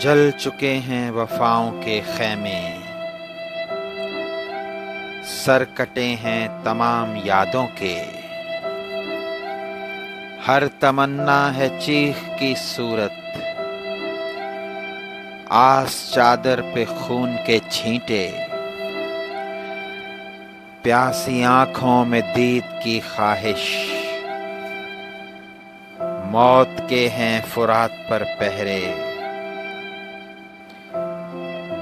جل چکے ہیں وفاؤں کے خیمے، سر کٹے ہیں تمام یادوں کے، ہر تمنا ہے چیخ کی صورت، آس چادر پہ خون کے چھینٹے، پیاسی آنکھوں میں دید کی خواہش، موت کے ہیں فرات پر پہرے،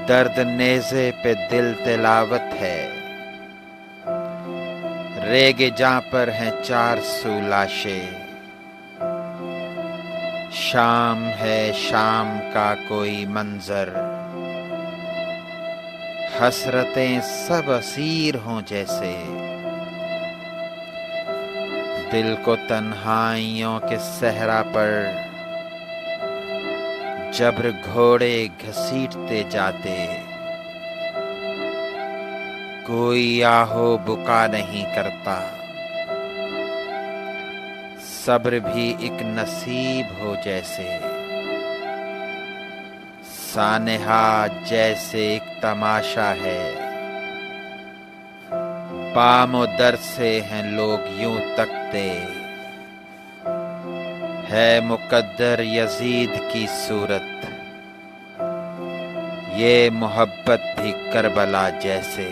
درد نیزے پہ دل تلاوت ہے، ریگ جاں پر ہیں 400 لاشیں، شام ہے شام کا کوئی منظر، حسرتیں سب اسیر ہوں جیسے، دل کو تنہائیوں کے صحرا پر جبر گھوڑے گھسیٹتے جاتے، کوئی آہو بکا نہیں کرتا، صبر بھی ایک نصیب ہو جیسے، سانحہ جیسے ایک تماشا ہے، بام و در سے ہیں لوگ یوں تکتے، ہے مقدر یزید کی صورت، یہ محبت بھی کربلا جیسے۔